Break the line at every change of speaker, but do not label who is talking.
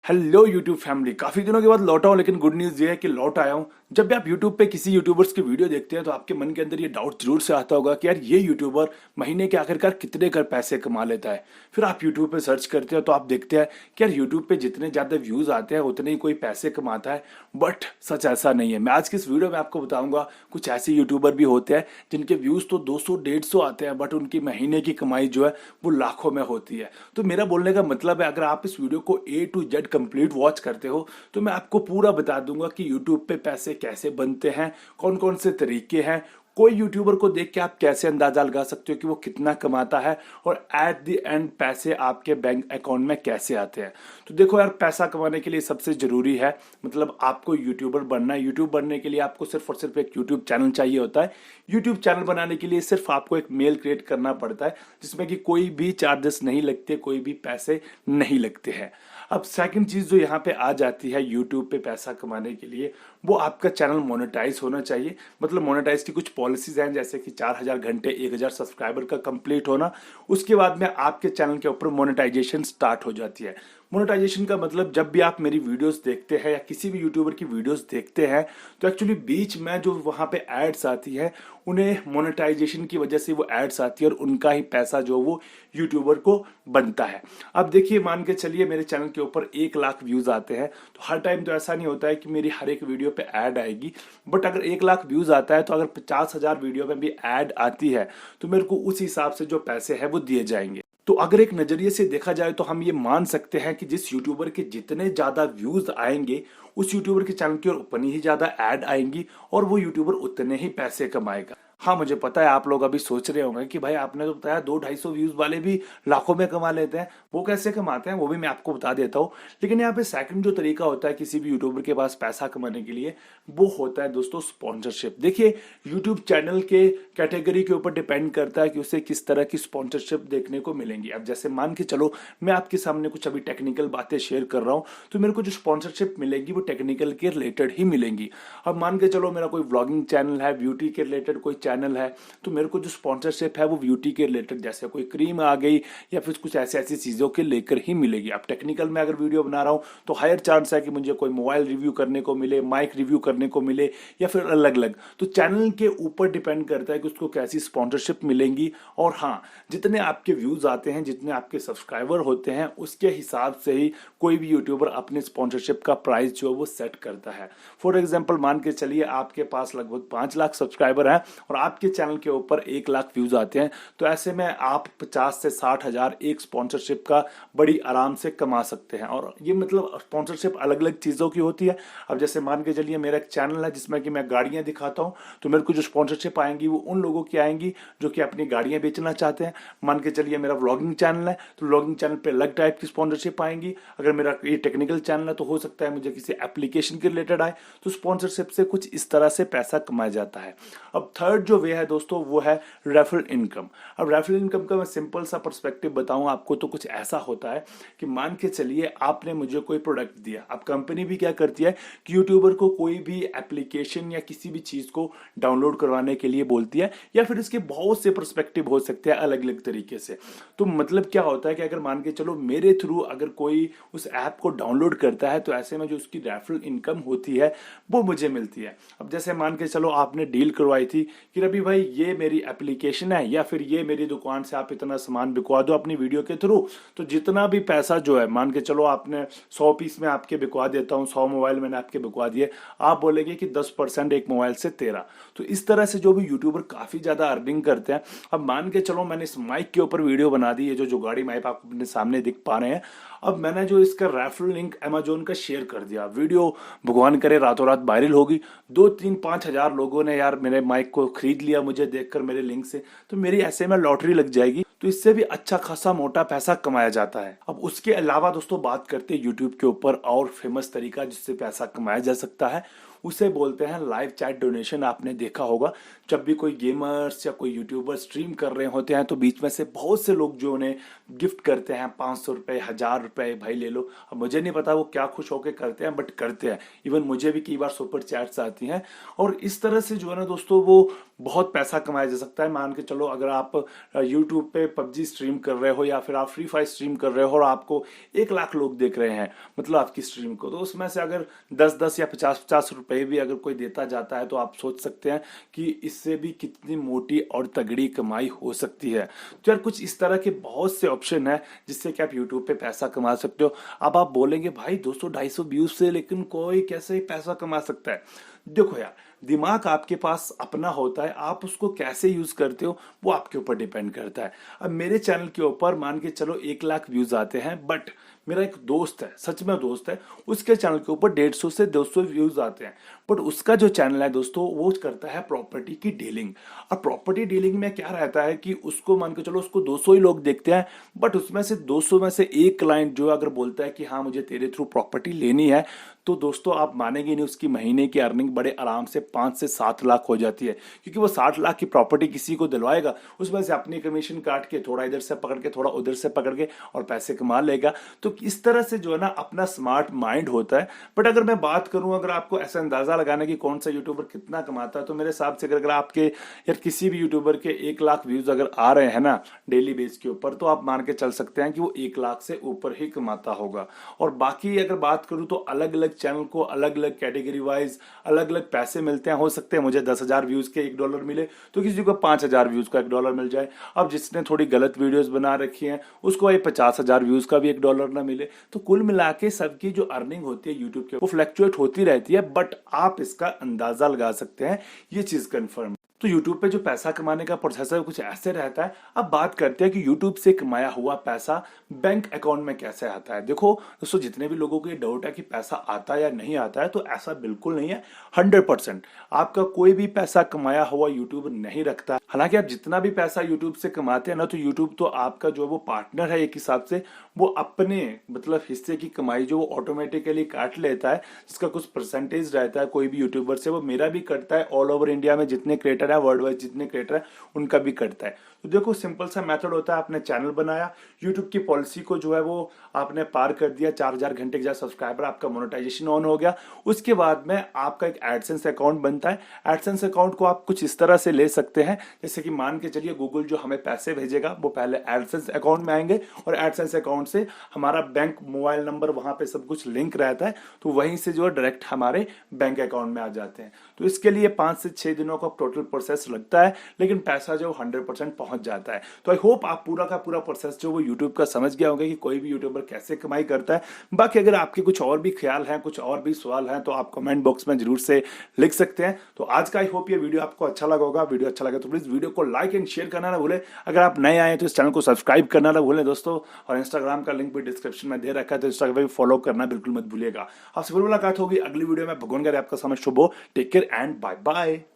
Hello YouTube family. काफी दिनों के बाद लौटा हूं, लेकिन गुड न्यूज ये है कि लौट आया हूं। जब भी आप यूट्यूब पे किसी यूट्यूबर्स की वीडियो देखते हैं तो आपके मन के अंदर ये डाउट जरूर से आता होगा कि यार ये यूट्यूबर महीने के आखिरकार कितने कर पैसे कमा लेता है। फिर आप यूट्यूब पे सर्च करते हो तो आप देखते हैं कि यार यूट्यूब पे जितने ज्यादा व्यूज आते हैं उतने ही कोई पैसे कमाता है। बट सच ऐसा नहीं है। मैं आज की इस वीडियो में आपको बताऊंगा कुछ ऐसे यूट्यूबर भी होते हैं जिनके व्यूज तो 200-150 आते हैं, बट उनकी महीने की कमाई जो है वो लाखों में होती है। तो मेरा बोलने का मतलब है, अगर आप इस वीडियो को A to Z complete watch करते हो तो मैं आपको पूरा बता दूंगा कि यूट्यूब पे पैसे कैसे बनते हैं, कौन कौन से तरीके हैं, कोई यूट्यूबर को देख के आप कैसे अंदाजा लगा सकते हो कि वो कितना कमाता है, और एट द एंड पैसे आपके बैंक अकाउंट में कैसे आते हैं। तो देखो यार, पैसा कमाने के लिए सबसे जरूरी है, मतलब आपको यूट्यूबर बनना है। यूट्यूब बनने के लिए आपको सिर्फ और सिर्फ एक यूट्यूब चैनल चाहिए होता है। यूट्यूब चैनल बनाने के लिए सिर्फ आपको एक मेल क्रिएट करना पड़ता है, जिसमें कि कोई भी चार्जेस नहीं लगते, कोई भी पैसे नहीं लगते हैं। अब सेकंड चीज जो यहाँ पे आ जाती है यूट्यूब पे पैसा कमाने के लिए, वो आपका चैनल मोनेटाइज होना चाहिए। मतलब मोनेटाइज की कुछ पॉलिसीज हैं, जैसे कि 4000 घंटे 1000 सब्सक्राइबर का कंप्लीट होना। उसके बाद में आपके चैनल के ऊपर मोनेटाइजेशन स्टार्ट हो जाती है। मोनेटाइजेशन का मतलब, जब भी आप मेरी वीडियोस देखते हैं या किसी भी यूट्यूबर की वीडियोस देखते हैं तो एक्चुअली बीच में जो वहां पे एड्स आती है, उन्हें मोनेटाइजेशन की वजह से वो एड्स आती है और उनका ही पैसा जो वो यूट्यूबर को बनता है। अब देखिए, मान के चलिए मेरे चैनल के ऊपर 1 लाख व्यूज आते हैं, तो हर टाइम तो ऐसा नहीं होता है कि मेरी हर एक वीडियो पे ऐड आएगी। बट अगर 1 लाख व्यूज आता है तो अगर 50,000 वीडियो में भी ऐड आती है तो मेरे को उस हिसाब से जो पैसे है वो दिए जाएंगे। तो अगर एक नजरिए से देखा जाए तो हम ये मान सकते हैं कि जिस यूट्यूबर के जितने ज्यादा व्यूज आएंगे, उस यूट्यूबर के चैनल की ओर उतनी ही ज्यादा ऐड आएंगी और वो यूट्यूबर उतने ही पैसे कमाएगा। हाँ, मुझे पता है आप लोग अभी सोच रहे होंगे कि भाई आपने तो बताया 200-250 व्यूज वाले भी लाखों में कमा लेते हैं, वो कैसे कमाते हैं वो भी मैं आपको बता देता हूँ। लेकिन यहाँ पे सेकंड जो तरीका होता है किसी भी यूट्यूबर के पास पैसा कमाने के लिए, वो होता है दोस्तों स्पॉन्सरशिप। देखिए, यूट्यूब चैनल के कैटेगरी के ऊपर डिपेंड करता है कि उसे किस तरह की स्पॉन्सरशिप देखने को मिलेंगी। अब जैसे मान के चलो मैं आपके सामने कुछ अभी टेक्निकल बातें शेयर कर रहा हूँ, तो मेरे को जो स्पॉन्सरशिप मिलेगी वो टेक्निकल के रिलेटेड ही मिलेंगी। अब मान के चलो मेरा कोई व्लॉगिंग चैनल है, ब्यूटी के रिलेटेड कोई चैनल है, तो मेरे को जो स्पॉन्सरशिप है वो ब्यूटी के रिलेटेड, जैसे कोई क्रीम आ गई या फिर कुछ ऐसी ऐसी चीजों के लेकर ही मिलेगी। अब टेक्निकल में अगर वीडियो बना रहा हूं तो हायर चांस है कि मुझे कोई मोबाइल रिव्यू करने को मिले, माइक रिव्यू करने को मिले, या फिर अलग अलग। तो चैनल के ऊपर डिपेंड करता है कि उसको कैसी स्पॉन्सरशिप मिलेंगी। और हाँ, जितने आपके व्यूज आते हैं, जितने आपके सब्सक्राइबर होते हैं, उसके हिसाब से ही कोई भी यूट्यूबर अपने स्पॉन्सरशिप का प्राइस जो है वो सेट करता है। फॉर एग्जाम्पल, मान के चलिए आपके पास लगभग 5 लाख सब्सक्राइबर हैं और आपके चैनल के ऊपर 1 लाख व्यूज आते हैं, तो ऐसे में आप 50 से 60 हजार एक स्पॉन्सरशिप का बड़ी आराम से कमा सकते हैं। और ये मतलब स्पॉन्सरशिप अलग अलग चीजों की होती है। अब जैसे मान के चलिए मेरा एक चैनल है जिसमें कि मैं गाड़ियां दिखाता हूं, तो मेरे को जो स्पॉन्सरशिप आएंगी वो उन लोगों की आएंगी जो कि अपनी गाड़ियां बेचना चाहते हैं। मान के चलिए मेरा व्लॉगिंग चैनल है, तो व्लॉगिंग चैनल पे अलग टाइप की स्पॉन्सरशिप आएंगी। अगर मेरा ये टेक्निकल चैनल है तो हो सकता है मुझे किसी एप्लीकेशन के रिलेटेड आए, तो स्पॉन्सरशिप से कुछ इस तरह से पैसा कमाया जाता है। अब थर्ड जो वे है दोस्तों, वो है रेफरल इनकम। अब रेफरल इनकम का मैं सिंपल सा पर्सपेक्टिव बताऊं आपको, तो कुछ ऐसा होता है कि मान के चलिए आपने मुझे कोई प्रोडक्ट दिया। अब कंपनी भी क्या करती है कि यूट्यूबर को कोई भी एप्लीकेशन या किसी भी चीज को डाउनलोड करवाने के लिए बोलती है, या फिर इसके बहुत से पर्सपेक्टिव हो सकते हैं अलग अलग तरीके से। तो मतलब क्या होता है कि अगर मान के चलो मेरे थ्रू अगर कोई उस ऐप को डाउनलोड करता है, तो ऐसे में जो उसकी रेफरल इनकम होती है वो मुझे मिलती है। अब जैसे मान के चलो आपने डील करवाई थी कि रवि भाई ये मेरी एप्लीकेशन है, या फिर ये मेरी दुकान से आप इतना सामान बिकवा दो अपनी वीडियो के थ्रू, तो जितना भी पैसा जो है, मान के चलो आपने 100 पीस में आपके बिकवा देता हूं, 100 मोबाइल मैंने आपके बिकवा दिए, आप बोलेंगे कि 10% एक मोबाइल से 13। तो इस तरह से जो भी यूट्यूबर काफी ज्यादा अर्निंग करते हैं। अब मान के चलो मैंने इस माइक के ऊपर वीडियो बना दी है, जो गाड़ी माइक आप अपने सामने दिख पा रहे हैं। अब मैंने जो इसका रेफरल लिंक अमेजोन का शेयर कर दिया, वीडियो भगवान करे रातों रात वायरल होगी, 2-3-5 हजार लोगों ने यार मेरे माइक को खरीद लिया मुझे देखकर मेरे लिंक से, तो मेरी ऐसे में लॉटरी लग जाएगी। तो इससे भी अच्छा खासा मोटा पैसा कमाया जाता है। अब उसके अलावा दोस्तों बात करते हैं यूट्यूब के ऊपर और फेमस तरीका जिससे पैसा कमाया जा सकता है, उसे बोलते हैं लाइव चैट डोनेशन। आपने देखा होगा जब भी कोई गेमर्स या कोई यूट्यूबर स्ट्रीम कर रहे होते हैं तो बीच में से बहुत से लोग जो उन्हें गिफ्ट करते हैं, 500 रुपए, 1000 रुपए, भाई ले लो। अब मुझे नहीं पता वो क्या खुश होकर करते हैं, बट करते हैं। इवन मुझे भी कई बार सुपर चैट्स आती हैं, और इस तरह से जो है ना दोस्तों वो बहुत पैसा कमाया जा सकता है। मान के चलो अगर आप यूट्यूब पे पबजी स्ट्रीम कर रहे हो या फिर आप फ्री फायर स्ट्रीम कर रहे हो और आपको 1 लाख लोग देख रहे हैं मतलब आपकी स्ट्रीम को, तो उसमें से अगर 10-10 या 50-50 रुपए भी अगर कोई देता जाता है तो आप सोच सकते हैं कि इससे भी कितनी मोटी और तगड़ी कमाई हो सकती है। तो यार कुछ इस तरह के बहुत से ऑप्शन है जिससे कि आप यूट्यूब पे पैसा कमा सकते हो। अब आप बोलेंगे भाई 200-250 व्यूज से लेकिन कोई कैसे पैसा कमा सकता है? देखो यार, दिमाग आपके पास अपना होता है, आप उसको कैसे यूज करते हो वो आपके ऊपर डिपेंड करता है। अब मेरे चैनल के ऊपर मान के चलो 1 लाख व्यूज आते हैं, बट मेरा एक दोस्त है, सच में दोस्त है, उसके चैनल के ऊपर 150 से 200 व्यूज आते हैं, बट उसका जो चैनल है दोस्तों वो करता है प्रॉपर्टी की डीलिंग। और प्रॉपर्टी डीलिंग में क्या रहता है कि उसको मान के चलो उसको 200 ही लोग देखते हैं, बट उसमें से 200 में से एक क्लाइंट जो अगर बोलता है कि हाँ मुझे तेरे थ्रू प्रॉपर्टी लेनी है, तो दोस्तों आप मानेंगे नहीं, उसकी महीने की अर्निंग बड़े आराम से 5 से 7 लाख हो जाती है। क्योंकि वो 60 लाख की प्रॉपर्टी किसी को दिलवाएगा, उसमें से अपनी कमीशन काट के थोड़ा इधर से पकड़ के थोड़ा उधर से पकड़ के और पैसे कमा लेगा। तो इस तरह से जो है ना अपना स्मार्ट माइंड होता है। बट अगर मैं बात करूं, अगर आपको ऐसा अंदाजा लगाना कि कौन सा यूट्यूबर कितना कमाता है, तो मेरे हिसाब से अगर आपके यार किसी भी यूट्यूबर के 1 लाख व्यूज अगर आ रहे हैं ना डेली बेस के ऊपर, तो आप मान के चल सकते हैं कि वो 1 लाख से ऊपर ही कमाता होगा। और बाकी अगर बात करूं तो अलग अलग चैनल को अलग अलग कैटेगरी वाइज अलग अलग पैसे मिलते हैं। हो सकते हैं मुझे 10,000 व्यूज के $1 मिले तो किसी को 5,000 व्यूज का $1 मिल जाए। अब जिसने थोड़ी गलत वीडियोस बना रखी हैं उसको ये 50,000 व्यूज का भी $1 ना मिले। तो कुल मिला के सबकी जो अर्निंग होती है यूट्यूब के वो फ्लक्चुएट होती रहती है, बट आप इसका अंदाजा लगा सकते हैं, ये चीज कंफर्म। तो YouTube पे जो पैसा कमाने का प्रोसेस है कुछ ऐसे रहता है। अब बात करते हैं कि YouTube से कमाया हुआ पैसा बैंक अकाउंट में कैसे आता है। देखो दोस्तों, जितने भी लोगों को ये डाउट है कि पैसा आता है या नहीं आता है, तो ऐसा बिल्कुल नहीं है। 100% आपका कोई भी पैसा कमाया हुआ YouTube नहीं रखता। हालांकि आप जितना भी पैसा YouTube से कमाते हैं ना, तो YouTube तो आपका जो वो पार्टनर है, एक हिसाब से वो अपने मतलब हिस्से की कमाई जो वो ऑटोमेटिकली काट लेता है, जिसका कुछ परसेंटेज रहता है कोई भी यूट्यूबर से। वो मेरा भी कटता है, ऑल ओवर इंडिया में जितने क्रिएटर है, वर्ल्ड वाइड जितने क्रिएटर है, उनका भी कटता है। तो देखो सिंपल सा मेथड होता है, आपने चैनल बनाया, यूट्यूब की पॉलिसी को जो है वो आपने पार कर दिया, 4,000 घंटे के सब्सक्राइबर, आपका मोनेटाइजेशन ऑन हो गया। उसके बाद में आपका एक एडसेंस अकाउंट बनता है। एडसेंस अकाउंट को आप कुछ इस तरह से ले सकते हैं, जैसे कि मान के चलिए गूगल जो हमें पैसे भेजेगा वो पहले एडसेंस अकाउंट में आएंगे, और एडसेंस अकाउंट से हमारा बैंक मोबाइल नंबर वहां पे सब कुछ लिंक रहता है, तो वहीं से जो है डायरेक्ट हमारे बैंक अकाउंट में आ जाते हैं। तो इसके लिए 5 से 6 दिनों का टोटल प्रोसेस लगता है, लेकिन पैसा जो 100% पहुंच जाता है। तो आई होप आप पूरा का पूरा प्रोसेस जो वो यूट्यूब का समझ गया होगा कि कोई भी यूट्यूबर कैसे कमाई करता है। बाकी अगर आपके कुछ और भी ख्याल हैं, कुछ और भी सवाल हैं, तो आप कमेंट बॉक्स में जरूर से लिख सकते हैं। तो आज का आई होप ये वीडियो आपको अच्छा लगा होगा। वीडियो अच्छा लगा तो प्लीज वीडियो को लाइक एंड शेयर करना ना भूलें। अगर आप नए आए तो इस चैनल को सब्सक्राइब करना ना भूलें दोस्तों, और इंस्टाग्राम का लिंक भी डिस्क्रिप्शन में दे रखा है, तो इंस्टाग्राम पे फॉलो करना बिल्कुल मत भूलिएगा। आपसे फिर मुलाकात होगी अगली वीडियो में। भगवान करे आपका समय शुभ हो। Take care and bye bye.